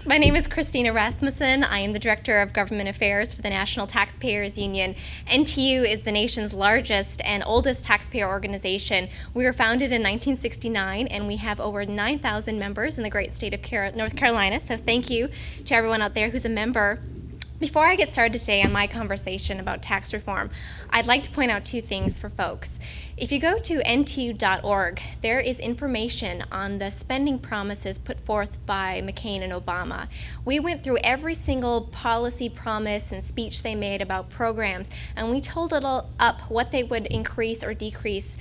My name is Kristina Rasmussen. I am the Director of Government Affairs for the National Taxpayers Union. NTU is the nation's largest and oldest taxpayer organization. We were founded in 1969, and we have over 9,000 members in the great state of North Carolina, so thank you to everyone out there who's a member. Before I get started today on my conversation about tax reform, I'd like to point out two things for folks. If you go to ntu.org, there is information on the spending promises put forth by McCain and Obama. We went through every single policy promise and speech they made about programs, and we totaled up what they would increase or decrease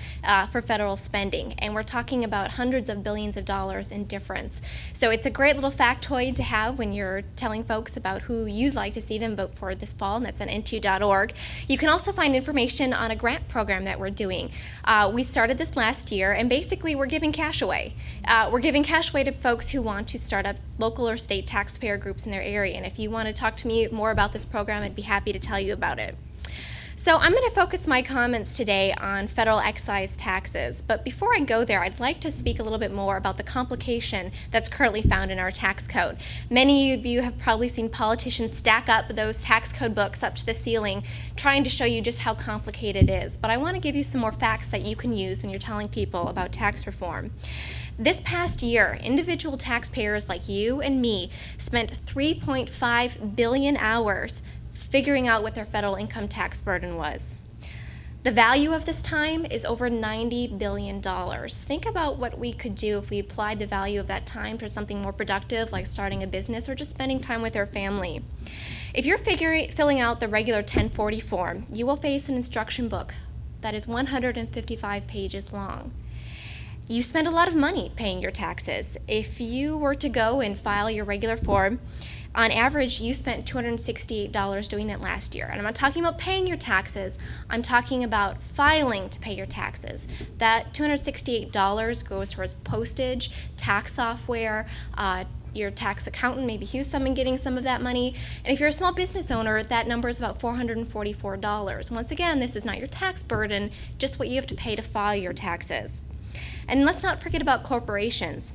for federal spending. And we're talking about hundreds of billions of dollars in difference. So it's a great little factoid to have when you're telling folks about who you'd like to see them vote for this fall, and that's on ntu.org. You can also find information on a grant program that we're doing. We started this last year, and basically we're giving cash away. We're giving cash away to folks who want to start up local or state taxpayer groups in their area. And if you want to talk to me more about this program, I'd be happy to tell you about it. So I'm going to focus my comments today on federal excise taxes. But before I go there, I'd like to speak a little bit more about the complication that's currently found in our tax code. Many of you have probably seen politicians stack up those tax code books up to the ceiling, trying to show you just how complicated it is. But I want to give you some more facts that you can use when you're telling people about tax reform. This past year, individual taxpayers like you and me spent 3.5 billion hours figuring out what their federal income tax burden was. The value of this time is over $90 billion. Think about what we could do if we applied the value of that time to something more productive, like starting a business or just spending time with our family. If you're filling out the regular 1040 form, you will face an instruction book that is 155 pages long. You spend a lot of money paying your taxes. If you were to go and file your regular form, on average, you spent $268 doing that last year. And I'm not talking about paying your taxes, I'm talking about filing to pay your taxes. That $268 goes towards postage, tax software, your tax accountant, maybe he's getting some of that money. And if you're a small business owner, that number is about $444. Once again, this is not your tax burden, just what you have to pay to file your taxes. And let's not forget about corporations.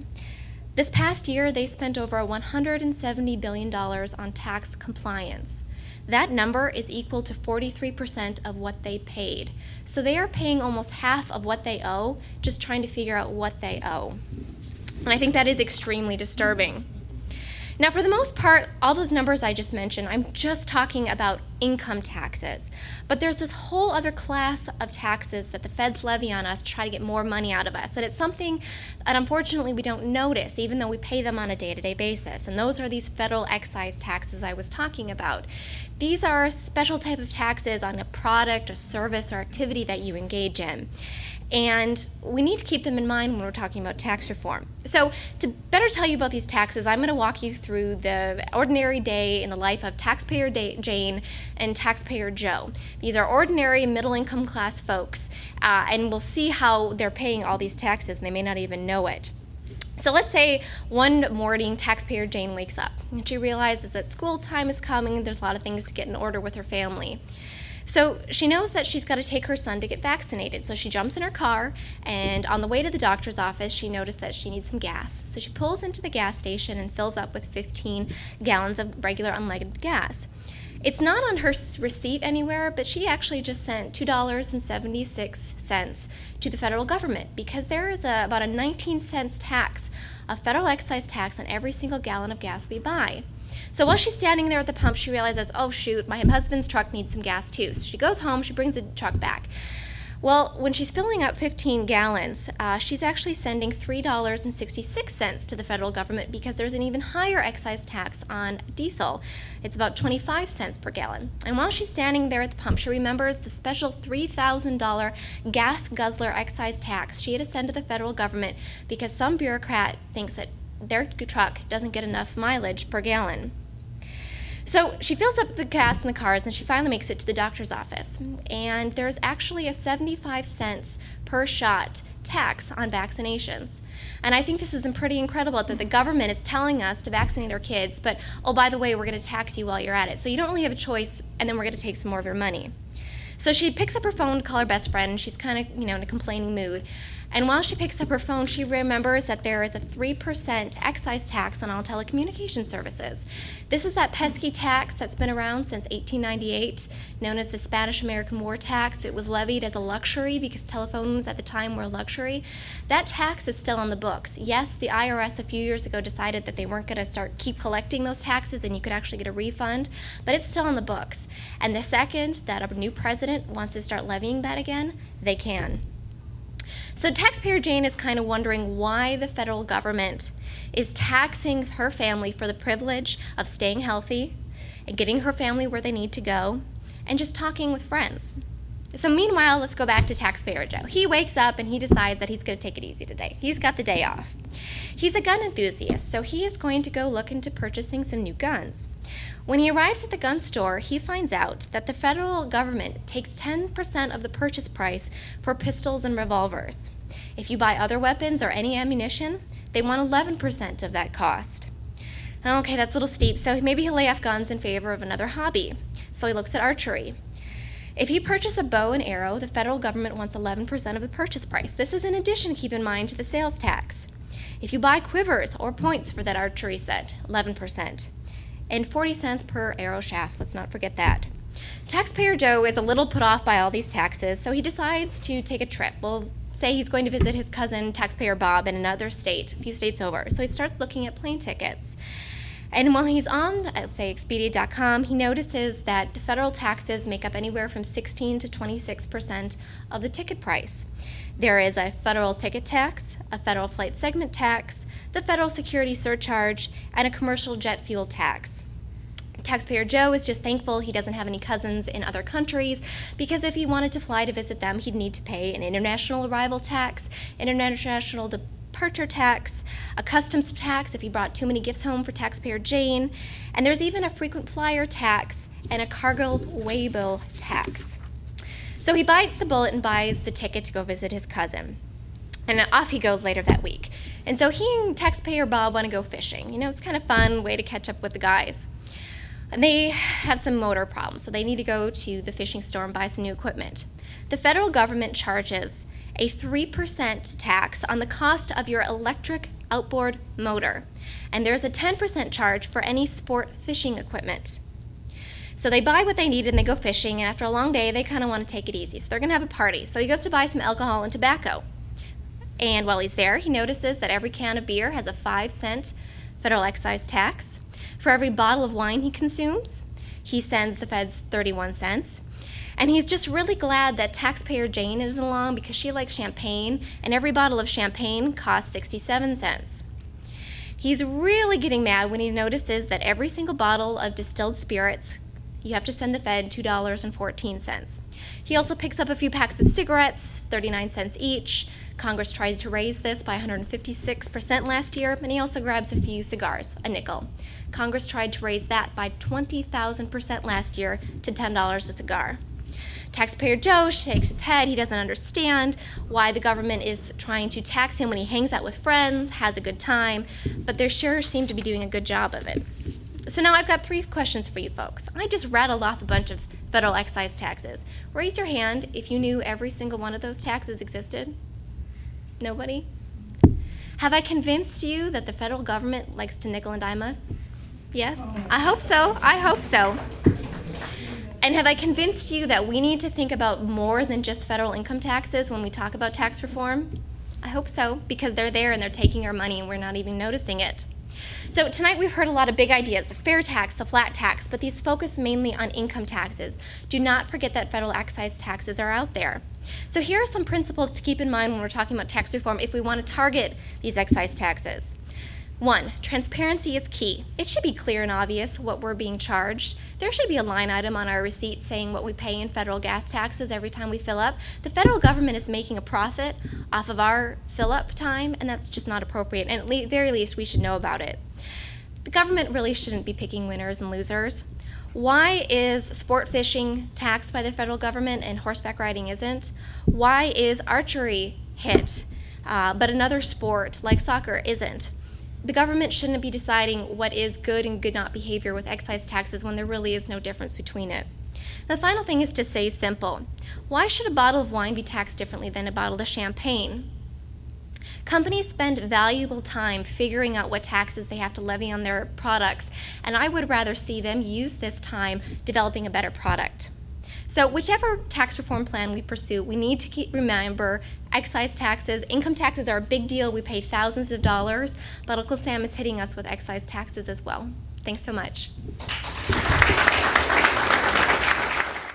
This past year, they spent over $170 billion on tax compliance. That number is equal to 43% of what they paid. So they are paying almost half of what they owe, just trying to figure out what they owe. And I think that is extremely disturbing. Now, for the most part, all those numbers I just mentioned, I'm just talking about income taxes. But there's this whole other class of taxes that the feds levy on us to try to get more money out of us. And it's something that unfortunately we don't notice, even though we pay them on a day-to-day basis. And those are these federal excise taxes I was talking about. These are a special type of taxes on a product, a service, or activity that you engage in. And we need to keep them in mind when we're talking about tax reform. So to better tell you about these taxes, I'm going to walk you through the ordinary day in the life of taxpayer Jane and taxpayer Joe. These are ordinary middle-income class folks, and we'll see how they're paying all these taxes, and they may not even know it. So let's say one morning taxpayer Jane wakes up and she realizes that school time is coming and there's a lot of things to get in order with her family. So she knows that she's got to take her son to get vaccinated. So she jumps in her car, and on the way to the doctor's office, she noticed that she needs some gas. So she pulls into the gas station and fills up with 15 gallons of regular unleaded gas. It's not on her receipt anywhere, but she actually just sent $2.76 to the federal government because there is about a 19 cents tax, a federal excise tax on every single gallon of gas we buy. So while she's standing there at the pump, she realizes, oh shoot, my husband's truck needs some gas too. So she goes home, she brings the truck back. Well, when she's filling up 15 gallons, she's actually sending $3.66 to the federal government because there's an even higher excise tax on diesel. It's about 25 cents per gallon. And while she's standing there at the pump, she remembers the special $3,000 gas guzzler excise tax she had to send to the federal government because some bureaucrat thinks that their truck doesn't get enough mileage per gallon. So she fills up the gas in the cars and she finally makes it to the doctor's office. And there's actually a 75 cents per shot tax on vaccinations. And I think this is pretty incredible that the government is telling us to vaccinate our kids, but oh, by the way, we're going to tax you while you're at it. So you don't really have a choice, and then we're going to take some more of your money. So she picks up her phone to call her best friend, and she's kind of, in a complaining mood. And while she picks up her phone, she remembers that there is a 3% excise tax on all telecommunication services. This is that pesky tax that's been around since 1898, known as the Spanish-American War tax. It was levied as a luxury because telephones at the time were a luxury. That tax is still on the books. Yes, the IRS a few years ago decided that they weren't going to keep collecting those taxes and you could actually get a refund, but it's still on the books. And the second that a new president wants to start levying that again, they can. So taxpayer Jane is kind of wondering why the federal government is taxing her family for the privilege of staying healthy and getting her family where they need to go and just talking with friends. So meanwhile, let's go back to taxpayer Joe. He wakes up and he decides that he's going to take it easy today. He's got the day off. He's a gun enthusiast, so he is going to go look into purchasing some new guns. When he arrives at the gun store, he finds out that the federal government takes 10% of the purchase price for pistols and revolvers. If you buy other weapons or any ammunition, they want 11% of that cost. Okay, that's a little steep, so maybe he'll lay off guns in favor of another hobby. So he looks at archery. If you purchase a bow and arrow, the federal government wants 11% of the purchase price. This is in addition, keep in mind, to the sales tax. If you buy quivers or points for that archery set, 11%. And 40 cents per arrow shaft, let's not forget that. Taxpayer Joe is a little put off by all these taxes, so he decides to take a trip. We'll say he's going to visit his cousin, taxpayer Bob, in another state, a few states over. So he starts looking at plane tickets. And while he's on, let's say, Expedia.com, he notices that federal taxes make up anywhere from 16 to 26% of the ticket price. There is a federal ticket tax, a federal flight segment tax, the federal security surcharge, and a commercial jet fuel tax. Taxpayer Joe is just thankful he doesn't have any cousins in other countries, because if he wanted to fly to visit them, he'd need to pay an international arrival tax, international departure tax, a customs tax if he brought too many gifts home for taxpayer Jane, and there's even a frequent flyer tax and a cargo waybill tax. So he bites the bullet and buys the ticket to go visit his cousin. And off he goes later that week. And so he and taxpayer Bob want to go fishing. You know, it's kind of fun way to catch up with the guys. And they have some motor problems, so they need to go to the fishing store and buy some new equipment. The federal government charges a 3% tax on the cost of your electric outboard motor. And there's a 10% charge for any sport fishing equipment. So they buy what they need and they go fishing, and after a long day, they kind of want to take it easy. So they're going to have a party. So he goes to buy some alcohol and tobacco. And while he's there, he notices that every can of beer has a 5-cent federal excise tax. For every bottle of wine he consumes, he sends the feds 31 cents. And he's just really glad that taxpayer Jane is along because she likes champagne, and every bottle of champagne costs 67 cents. He's really getting mad when he notices that every single bottle of distilled spirits, you have to send the Fed $2.14. He also picks up a few packs of cigarettes, 39 cents each. Congress tried to raise this by 156% last year, and he also grabs a few cigars, a nickel. Congress tried to raise that by 20,000% last year to $10 a cigar. Taxpayer Joe shakes his head. He doesn't understand why the government is trying to tax him when he hangs out with friends, has a good time, but they sure seem to be doing a good job of it. So now I've got 3 questions for you folks. I just rattled off a bunch of federal excise taxes. Raise your hand if you knew every single one of those taxes existed. Nobody? Have I convinced you that the federal government likes to nickel and dime us? Yes? I hope so. I hope so. And have I convinced you that we need to think about more than just federal income taxes when we talk about tax reform? I hope so, because they're there and they're taking our money and we're not even noticing it. So tonight we've heard a lot of big ideas, the fair tax, the flat tax, but these focus mainly on income taxes. Do not forget that federal excise taxes are out there. So here are some principles to keep in mind when we're talking about tax reform if we want to target these excise taxes. 1, transparency is key. It should be clear and obvious what we're being charged. There should be a line item on our receipt saying what we pay in federal gas taxes every time we fill up. The federal government is making a profit off of our fill-up time, and that's just not appropriate, and at the very least we should know about it. The government really shouldn't be picking winners and losers. Why is sport fishing taxed by the federal government and horseback riding isn't? Why is archery hit, but another sport like soccer isn't? The government shouldn't be deciding what is good and good not behavior with excise taxes when there really is no difference between it. The final thing is to say simple. Why should a bottle of wine be taxed differently than a bottle of champagne? Companies spend valuable time figuring out what taxes they have to levy on their products, and I would rather see them use this time developing a better product. So whichever tax reform plan we pursue, we need to remember excise taxes. Income taxes are a big deal. We pay thousands of dollars, but Uncle Sam is hitting us with excise taxes as well. Thanks so much.